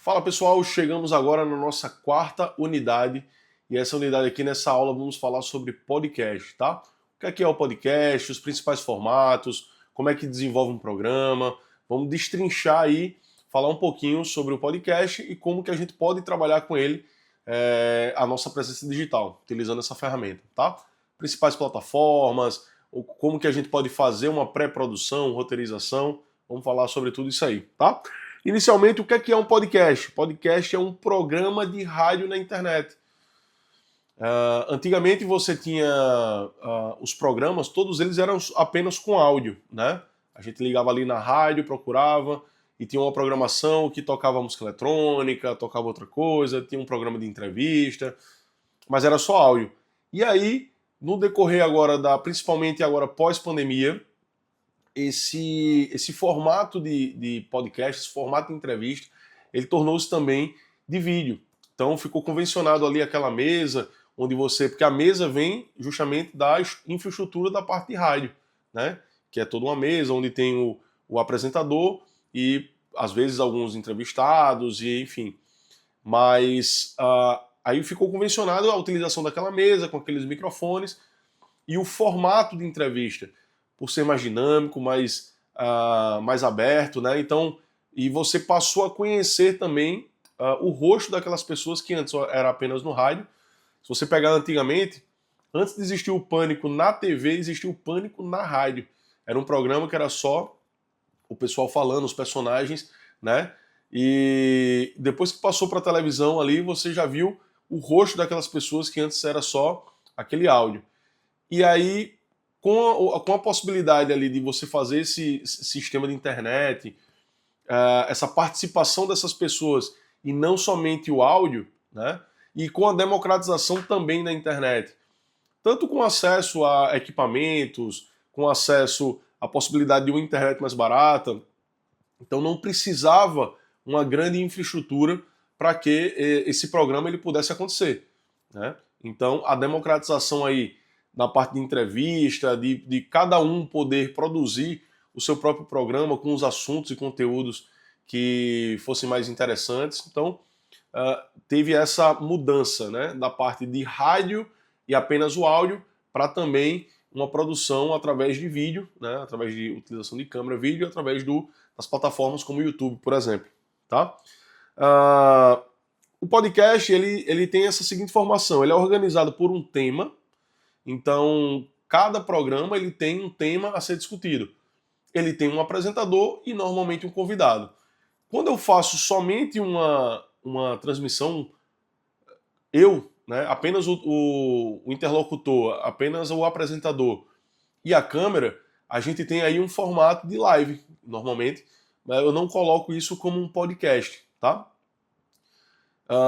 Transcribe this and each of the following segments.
Fala pessoal, chegamos agora na nossa quarta unidade e essa unidade aqui nessa aula vamos falar sobre podcast, tá? O que é o podcast, os principais formatos, como é que desenvolve um programa, vamos destrinchar aí, falar um pouquinho sobre o podcast e como que a gente pode trabalhar com ele a nossa presença digital, utilizando essa ferramenta, tá? Principais plataformas, como que a gente pode fazer uma pré-produção, roteirização, vamos falar sobre tudo isso aí, tá? Inicialmente, o que é um podcast? Podcast é um programa de rádio na internet. Antigamente você tinha os programas, todos eles eram apenas com áudio, né? A gente ligava ali na rádio, procurava, e tinha uma programação que tocava música eletrônica, tocava outra coisa, tinha um programa de entrevista, mas era só áudio. E aí, no decorrer agora principalmente agora pós-pandemia, esse formato de podcast, esse formato de entrevista, ele tornou-se também de vídeo. Então ficou convencionado ali aquela mesa, onde porque a mesa vem justamente da infraestrutura da parte de rádio, né? Que é toda uma mesa onde tem o apresentador e às vezes alguns entrevistados e enfim. Mas aí ficou convencionado a utilização daquela mesa com aqueles microfones e o formato de entrevista, por ser mais dinâmico, mais aberto, né? Então, e você passou a conhecer também o rosto daquelas pessoas que antes era apenas no rádio. Se você pegar antigamente, antes de existir o Pânico na TV, existia o Pânico na rádio. Era um programa que era só o pessoal falando, os personagens, né? E depois que passou para a televisão ali, você já viu o rosto daquelas pessoas que antes era só aquele áudio. E aí, com a possibilidade ali de você fazer esse sistema de internet, essa participação dessas pessoas e não somente o áudio, né? E com a democratização também da internet, tanto com acesso a equipamentos, com acesso à possibilidade de uma internet mais barata, então não precisava uma grande infraestrutura para que esse programa ele pudesse acontecer, né? Então a democratização aí na parte de entrevista, de cada um poder produzir o seu próprio programa com os assuntos e conteúdos que fossem mais interessantes. Então, teve essa mudança, né, da parte de rádio e apenas o áudio para também uma produção através de vídeo, né, através de utilização de câmera, vídeo, através das plataformas como o YouTube, por exemplo. Tá? O podcast ele tem essa seguinte formação, ele é organizado por um tema. Então, cada programa ele tem um tema a ser discutido. Ele tem um apresentador e normalmente um convidado. Quando eu faço somente uma transmissão, né, apenas o interlocutor, apenas o apresentador e a câmera, a gente tem aí um formato de live, normalmente. Eu não coloco isso como um podcast, tá?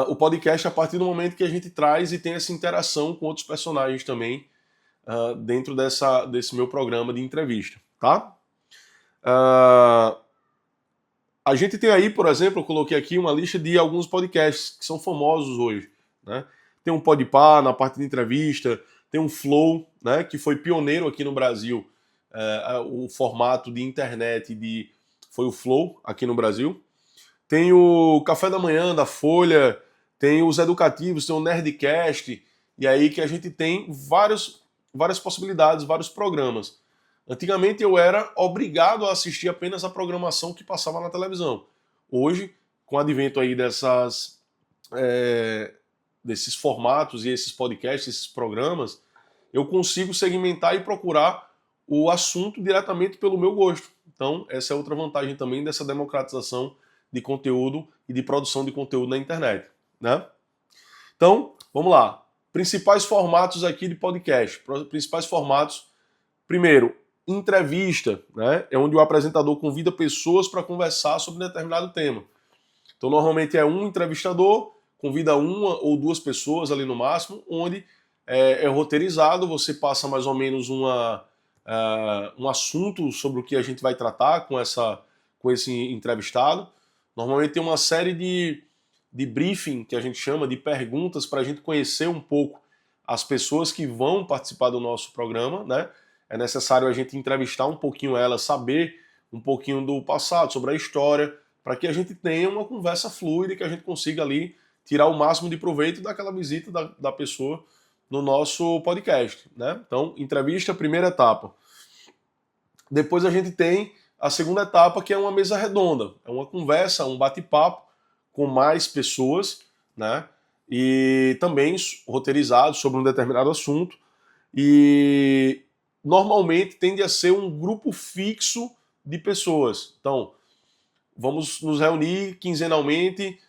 O podcast é a partir do momento que a gente traz e tem essa interação com outros personagens também dentro desse meu programa de entrevista, tá? A gente tem aí, por exemplo, eu coloquei aqui uma lista de alguns podcasts que são famosos hoje, né? Tem um Podpah na parte de entrevista, tem um Flow, né, que foi pioneiro aqui no Brasil, o formato de internet foi o Flow aqui no Brasil. Tem o Café da Manhã da Folha, tem os educativos, tem o Nerdcast, e aí que a gente tem várias possibilidades, vários programas. Antigamente eu era obrigado a assistir apenas a programação que passava na televisão. Hoje, com o advento aí desses formatos e esses podcasts, esses programas, eu consigo segmentar e procurar o assunto diretamente pelo meu gosto. Então, essa é outra vantagem também dessa democratização de conteúdo e de produção de conteúdo na internet, né? Então, vamos lá. Principais formatos aqui de podcast. Principais formatos. Primeiro, entrevista, né? É onde o apresentador convida pessoas para conversar sobre um determinado tema. Então, normalmente é um entrevistador, convida uma ou duas pessoas ali no máximo, onde é roteirizado, você passa mais ou menos um assunto sobre o que a gente vai tratar com esse entrevistado. Normalmente tem uma série de briefing, que a gente chama de perguntas, para a gente conhecer um pouco as pessoas que vão participar do nosso programa, né? É necessário a gente entrevistar um pouquinho elas, saber um pouquinho do passado, sobre a história, para que a gente tenha uma conversa fluida e que a gente consiga ali tirar o máximo de proveito daquela visita da pessoa no nosso podcast, né? Então, entrevista, primeira etapa. Depois a gente tem a segunda etapa, que é uma mesa redonda. É uma conversa, um bate-papo com mais pessoas, né? E também roteirizado sobre um determinado assunto. E normalmente tende a ser um grupo fixo de pessoas. Então, vamos nos reunir quinzenalmente,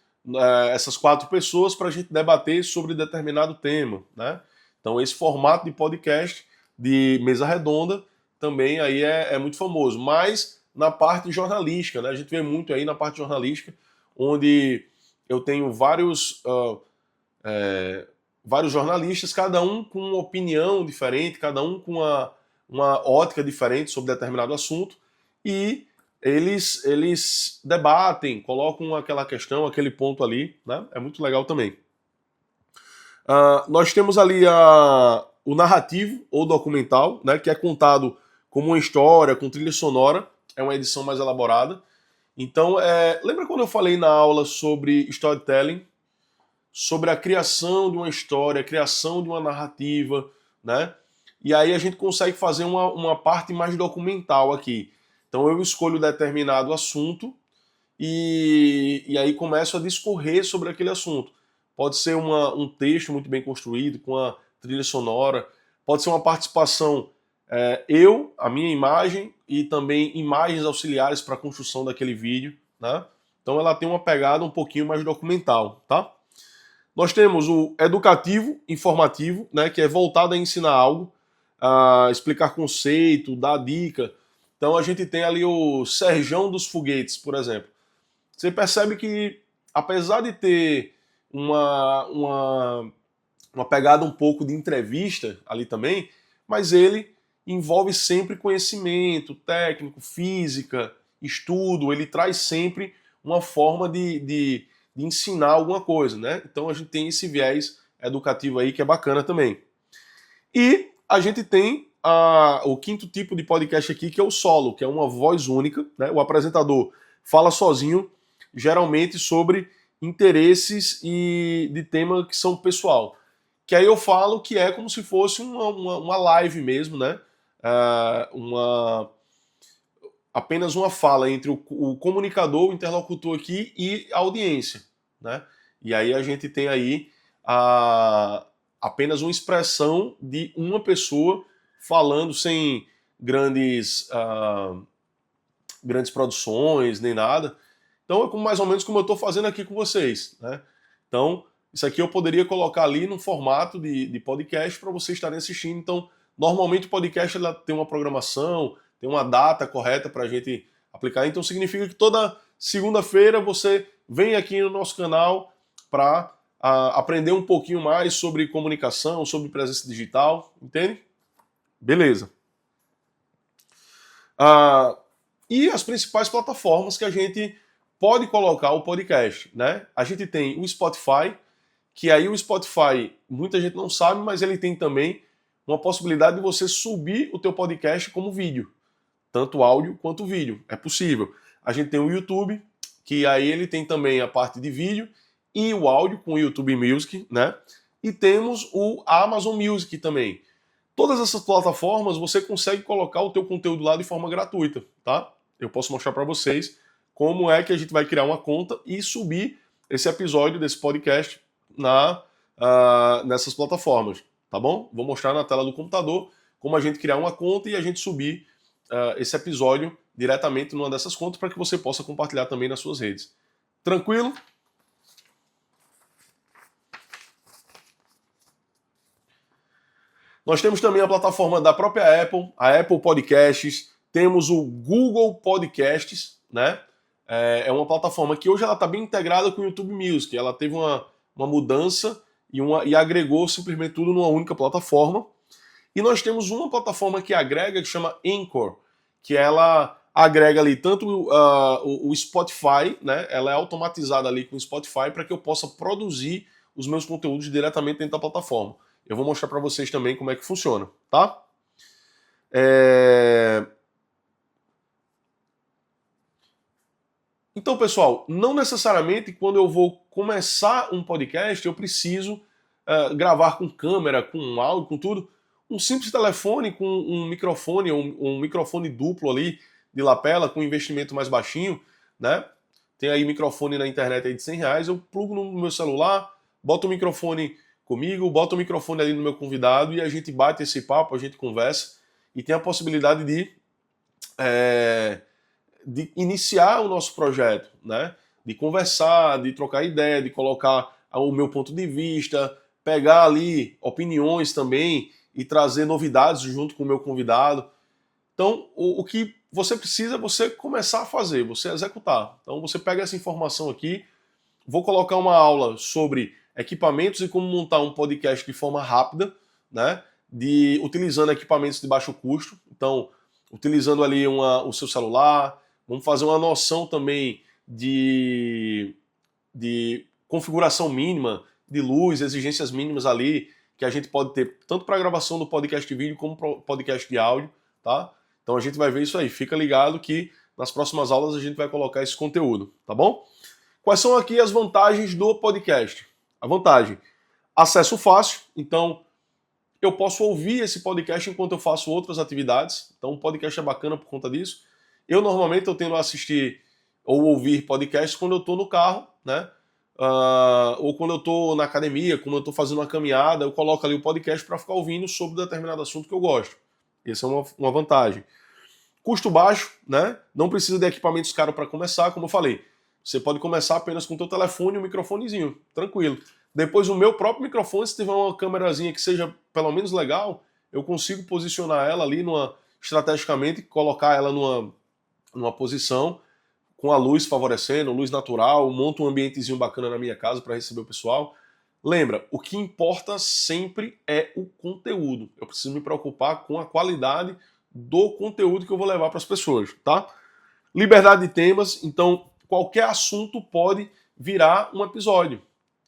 essas 4 pessoas, para a gente debater sobre determinado tema, né? Então, esse formato de podcast, de mesa redonda, também aí é muito famoso. Mas na parte jornalística, né? A gente vê muito aí na parte jornalística, onde eu tenho vários jornalistas, cada um com uma opinião diferente, cada um com uma ótica diferente sobre determinado assunto, e eles debatem, colocam aquela questão, aquele ponto ali, né? É muito legal também. Nós temos ali o narrativo ou documental, né? Que é contado como uma história, com trilha sonora, é uma edição mais elaborada. Então, lembra quando eu falei na aula sobre storytelling? Sobre a criação de uma história, a criação de uma narrativa, né? E aí a gente consegue fazer uma parte mais documental aqui. Então eu escolho determinado assunto e aí começo a discorrer sobre aquele assunto. Pode ser um texto muito bem construído, com a trilha sonora, pode ser uma participação, a minha imagem e também imagens auxiliares para a construção daquele vídeo, né? Então ela tem uma pegada um pouquinho mais documental, tá? Nós temos o educativo, informativo, né, que é voltado a ensinar algo, a explicar conceito, dar dica. Então a gente tem ali o Serjão dos Foguetes, por exemplo. Você percebe que, apesar de ter uma pegada um pouco de entrevista ali também, mas ele envolve sempre conhecimento técnico, física, estudo, ele traz sempre uma forma de ensinar alguma coisa, né? Então a gente tem esse viés educativo aí que é bacana também. E a gente tem o quinto tipo de podcast aqui, que é o solo, que é uma voz única, né? O apresentador fala sozinho, geralmente sobre interesses e de tema que são pessoal. Que aí eu falo que é como se fosse uma live mesmo, né? Apenas uma fala entre o comunicador, o interlocutor aqui e a audiência, né? E aí a gente tem aí apenas uma expressão de uma pessoa falando sem grandes produções nem nada. Então é mais ou menos como eu estou fazendo aqui com vocês, né? Então isso aqui eu poderia colocar ali num formato de podcast para vocês estarem assistindo. Então normalmente o podcast ela tem uma programação, tem uma data correta para a gente aplicar. Então significa que toda segunda-feira você vem aqui no nosso canal para aprender um pouquinho mais sobre comunicação, sobre presença digital, entende? Beleza. E as principais plataformas que a gente pode colocar o podcast, né? A gente tem o Spotify, que aí o Spotify, muita gente não sabe, mas ele tem também uma possibilidade de você subir o teu podcast como vídeo, tanto áudio quanto vídeo, é possível. A gente tem o YouTube, que aí ele tem também a parte de vídeo e o áudio com o YouTube Music, né? E temos o Amazon Music também. Todas essas plataformas você consegue colocar o teu conteúdo lá de forma gratuita, tá? Eu posso mostrar para vocês como é que a gente vai criar uma conta e subir esse episódio desse podcast nessas plataformas, tá bom? Vou mostrar na tela do computador como a gente criar uma conta e a gente subir esse episódio diretamente numa dessas contas para que você possa compartilhar também nas suas redes. Tranquilo? Nós temos também a plataforma da própria Apple, a Apple Podcasts, temos o Google Podcasts, né? É uma plataforma que hoje ela está bem integrada com o YouTube Music. Ela teve uma mudança e agregou simplesmente tudo numa única plataforma. E nós temos uma plataforma que agrega, que chama Anchor, que ela agrega ali tanto o Spotify, né? Ela é automatizada ali com o Spotify para que eu possa produzir os meus conteúdos diretamente dentro da plataforma. Eu vou mostrar para vocês também como é que funciona, tá? Então, pessoal, não necessariamente quando eu vou começar um podcast eu preciso gravar com câmera, com áudio, com tudo. Um simples telefone com um microfone, um microfone duplo ali de lapela, com investimento mais baixinho, né? Tem aí microfone na internet aí de R$ 100, eu plugo no meu celular, boto o microfone comigo, boto o microfone ali no meu convidado e a gente bate esse papo, a gente conversa e tem a possibilidade de iniciar o nosso projeto, né? De conversar, de trocar ideia, de colocar o meu ponto de vista, pegar ali opiniões também e trazer novidades junto com o meu convidado. Então, o que você precisa é você começar a fazer, você executar. Então, você pega essa informação aqui, vou colocar uma aula sobre equipamentos e como montar um podcast de forma rápida, né? Utilizando equipamentos de baixo custo. Então, utilizando ali o seu celular, vamos fazer uma noção também de configuração mínima, de luz, exigências mínimas ali, que a gente pode ter tanto para gravação do podcast de vídeo como para podcast de áudio, tá? Então a gente vai ver isso aí. Fica ligado que nas próximas aulas a gente vai colocar esse conteúdo, tá bom? Quais são aqui as vantagens do podcast? A vantagem, acesso fácil, então eu posso ouvir esse podcast enquanto eu faço outras atividades, então o podcast é bacana por conta disso. Normalmente eu tendo a assistir ou ouvir podcasts quando eu estou no carro, né? Ou quando eu estou na academia, quando eu estou fazendo uma caminhada, eu coloco ali o podcast para ficar ouvindo sobre determinado assunto que eu gosto. Essa é uma vantagem. Custo baixo, né? Não precisa de equipamentos caros para começar, como eu falei. Você pode começar apenas com o teu telefone e um microfonezinho, tranquilo. Depois o meu próprio microfone, se tiver uma câmerazinha que seja pelo menos legal, eu consigo posicionar ela ali estrategicamente, colocar ela numa posição com a luz favorecendo, luz natural, monto um ambientezinho bacana na minha casa para receber o pessoal. Lembra, o que importa sempre é o conteúdo. Eu preciso me preocupar com a qualidade do conteúdo que eu vou levar para as pessoas, tá? Liberdade de temas, então qualquer assunto pode virar um episódio.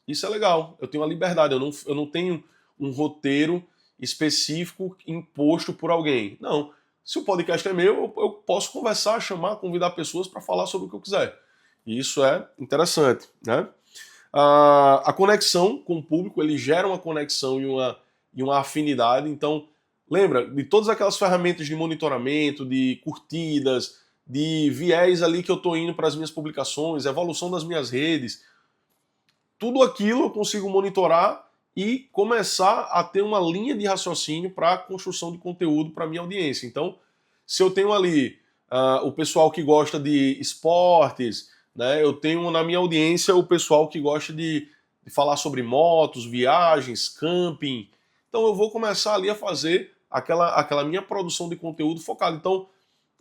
Isso é legal, eu tenho a liberdade, eu não tenho um roteiro específico imposto por alguém. Não, se o podcast é meu, eu posso conversar, chamar, convidar pessoas para falar sobre o que eu quiser. E isso é interessante, né? A conexão com o público, ele gera uma conexão e uma afinidade. Então, lembra de todas aquelas ferramentas de monitoramento, de curtidas, de viés ali que eu estou indo para as minhas publicações, evolução das minhas redes, tudo aquilo eu consigo monitorar e começar a ter uma linha de raciocínio para a construção de conteúdo para a minha audiência. Então, se eu tenho ali o pessoal que gosta de esportes, né, eu tenho na minha audiência o pessoal que gosta de falar sobre motos, viagens, camping. Então eu vou começar ali a fazer aquela minha produção de conteúdo focada. Então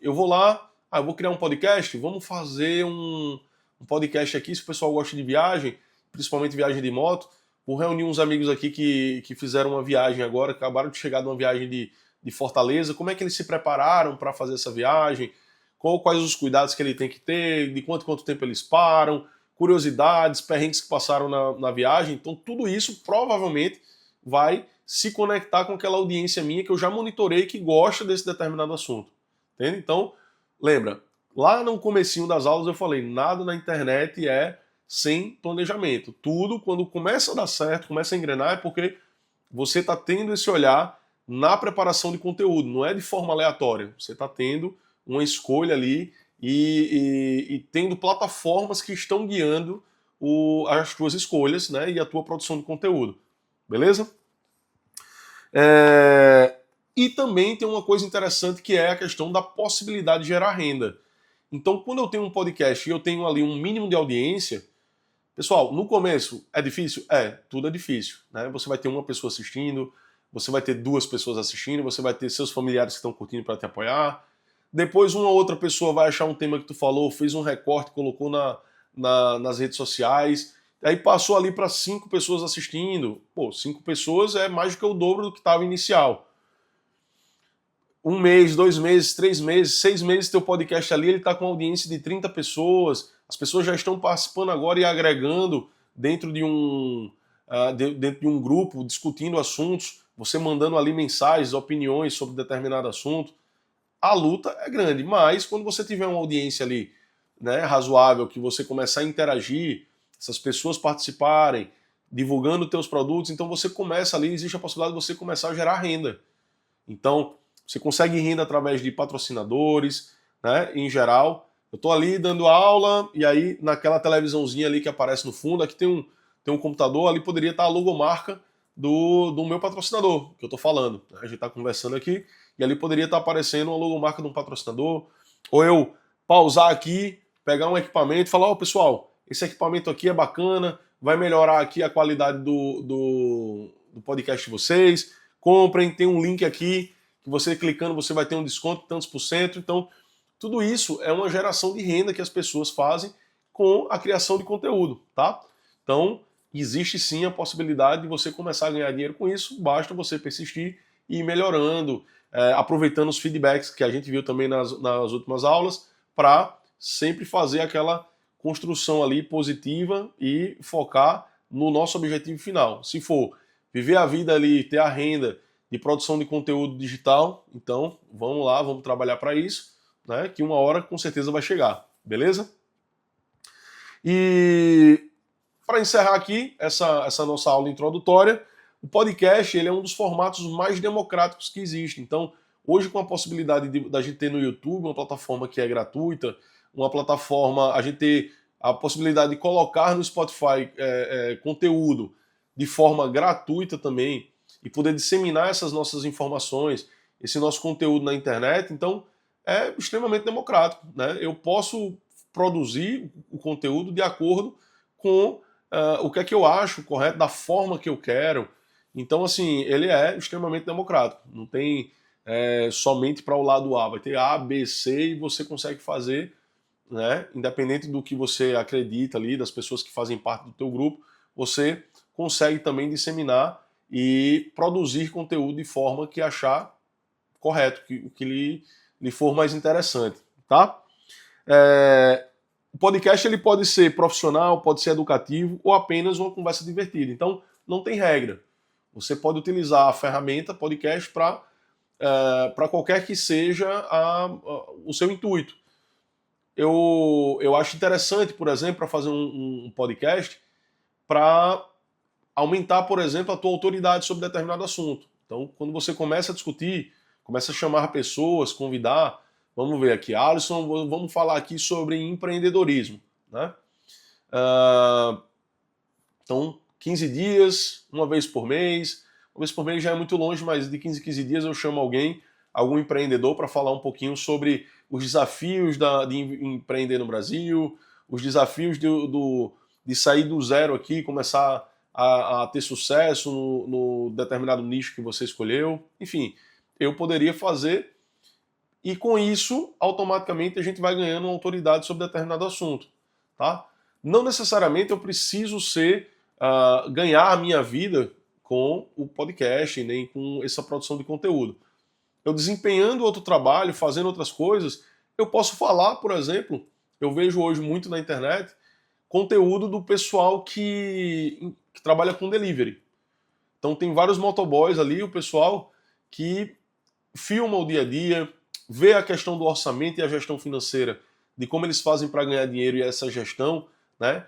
eu vou lá, eu vou criar um podcast, vamos fazer um podcast aqui, se o pessoal gosta de viagem, principalmente viagem de moto. Vou reunir uns amigos aqui que fizeram uma viagem agora, acabaram de chegar de uma viagem de Fortaleza, como é que eles se prepararam para fazer essa viagem, quais os cuidados que ele tem que ter, de quanto tempo eles param, curiosidades, perrengues que passaram na viagem. Então tudo isso provavelmente vai se conectar com aquela audiência minha que eu já monitorei que gosta desse determinado assunto. Entende? Então, lembra, lá no comecinho das aulas eu falei, nada na internet é sem planejamento. Tudo, quando começa a dar certo, começa a engrenar, é porque você está tendo esse olhar na preparação de conteúdo, não é de forma aleatória. Você está tendo uma escolha ali e tendo plataformas que estão guiando as tuas escolhas, né, e a tua produção de conteúdo. Beleza? E também tem uma coisa interessante que é a questão da possibilidade de gerar renda. Então, quando eu tenho um podcast e eu tenho ali um mínimo de audiência, pessoal, no começo é difícil? Tudo é difícil, né? Você vai ter uma pessoa assistindo, você vai ter 2 pessoas assistindo, você vai ter seus familiares que estão curtindo para te apoiar. Depois uma outra pessoa vai achar um tema que tu falou, fez um recorte, colocou nas redes sociais, aí passou ali para 5 pessoas assistindo. 5 pessoas é mais do que o dobro do que estava inicial. 1 mês, 2 meses, 3 meses, 6 meses, teu podcast ali, ele está com uma audiência de 30 pessoas, as pessoas já estão participando agora e agregando dentro de um grupo, discutindo assuntos, você mandando ali mensagens, opiniões sobre determinado assunto. A luta é grande, mas quando você tiver uma audiência ali né, razoável, que você começar a interagir, essas pessoas participarem, divulgando teus produtos, então você começa ali, existe a possibilidade de você começar a gerar renda. Então, você consegue renda através de patrocinadores, né, em geral. Eu estou ali dando aula, e aí naquela televisãozinha ali que aparece no fundo, aqui tem um computador, ali poderia estar a logomarca do meu patrocinador, que eu estou falando. A gente está conversando aqui, e ali poderia estar aparecendo uma logomarca de um patrocinador, ou eu pausar aqui, pegar um equipamento e falar, ó, pessoal, esse equipamento aqui é bacana, vai melhorar aqui a qualidade do podcast de vocês, comprem, tem um link aqui, que você clicando você vai ter um desconto de tantos por cento. Então, tudo isso é uma geração de renda que as pessoas fazem com a criação de conteúdo, tá? Então, existe sim a possibilidade de você começar a ganhar dinheiro com isso, basta você persistir e ir melhorando, aproveitando os feedbacks que a gente viu também nas últimas aulas, para sempre fazer aquela construção ali positiva e focar no nosso objetivo final. Se for viver a vida ali, ter a renda de produção de conteúdo digital, então vamos lá, vamos trabalhar para isso, né? Que uma hora com certeza vai chegar, beleza? E para encerrar aqui essa nossa aula introdutória, o podcast ele é um dos formatos mais democráticos que existe. Então, hoje com a possibilidade da gente ter no YouTube uma plataforma que é gratuita, uma plataforma, a gente ter a possibilidade de colocar no Spotify conteúdo de forma gratuita também e poder disseminar essas nossas informações, esse nosso conteúdo na internet, então é extremamente democrático, né? Eu posso produzir o conteúdo de acordo com o que é que eu acho correto, da forma que eu quero. Então, assim, ele é extremamente democrático. Não tem somente para o lado A. Vai ter A, B, C e você consegue fazer, né? Independente do que você acredita ali, das pessoas que fazem parte do teu grupo, você consegue também disseminar e produzir conteúdo de forma que achar correto, o que lhe for mais interessante, tá? O podcast ele pode ser profissional, pode ser educativo ou apenas uma conversa divertida. Então, não tem regra. Você pode utilizar a ferramenta podcast para qualquer que seja o seu intuito. Eu acho interessante, por exemplo, para fazer um podcast, para aumentar, por exemplo, a tua autoridade sobre determinado assunto. Então, quando você começa a discutir, começa a chamar pessoas, convidar, vamos ver aqui, Alisson, vamos falar aqui sobre empreendedorismo, né? Então, 15 dias, uma vez por mês já é muito longe, mas de 15 em 15 dias eu chamo algum empreendedor para falar um pouquinho sobre os desafios de empreender no Brasil, os desafios de sair do zero aqui, começar a ter sucesso no determinado nicho que você escolheu. Enfim, eu poderia fazer e com isso, automaticamente, a gente vai ganhando uma autoridade sobre determinado assunto, tá? Não necessariamente eu preciso ganhar a minha vida com o podcast, nem com essa produção de conteúdo. Eu desempenhando outro trabalho, fazendo outras coisas, eu posso falar, por exemplo, eu vejo hoje muito na internet, conteúdo do pessoal que trabalha com delivery. Então tem vários motoboys ali, o pessoal que filma o dia a dia, vê a questão do orçamento e a gestão financeira, de como eles fazem para ganhar dinheiro e essa gestão, né?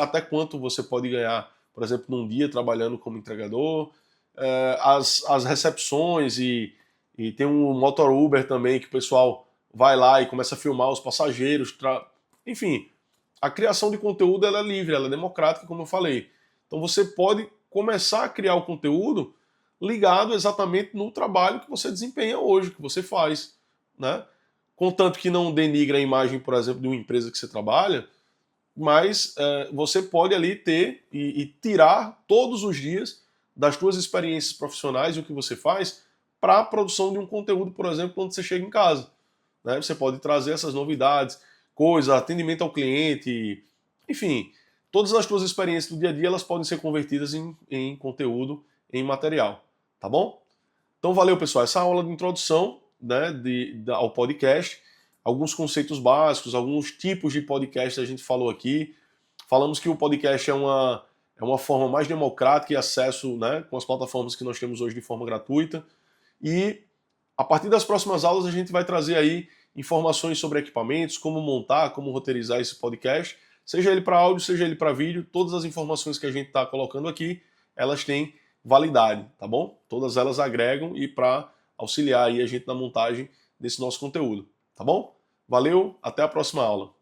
Até quanto você pode ganhar, por exemplo, num dia trabalhando como entregador, as recepções e tem um motor Uber também que o pessoal vai lá e começa a filmar os passageiros, enfim, a criação de conteúdo ela é livre, ela é democrática, como eu falei. Então você pode começar a criar o conteúdo ligado exatamente no trabalho que você desempenha hoje, que você faz, né? Contanto que não denigra a imagem, por exemplo, de uma empresa que você trabalha, mas você pode ali ter e tirar todos os dias das suas experiências profissionais e o que você faz para a produção de um conteúdo, por exemplo, quando você chega em casa, né? Você pode trazer essas novidades, atendimento ao cliente, enfim, todas as suas experiências do dia a dia elas podem ser convertidas em conteúdo, em material, tá bom? Então valeu, pessoal, essa aula de introdução, né, ao podcast, alguns conceitos básicos, alguns tipos de podcast a gente falou aqui, falamos que o podcast é uma forma mais democrática e acesso, né, com as plataformas que nós temos hoje de forma gratuita, e a partir das próximas aulas a gente vai trazer aí informações sobre equipamentos, como montar, como roteirizar esse podcast, seja ele para áudio, seja ele para vídeo, todas as informações que a gente está colocando aqui, elas têm validade, tá bom? Todas elas agregam e para auxiliar aí a gente na montagem desse nosso conteúdo, tá bom? Valeu, até a próxima aula.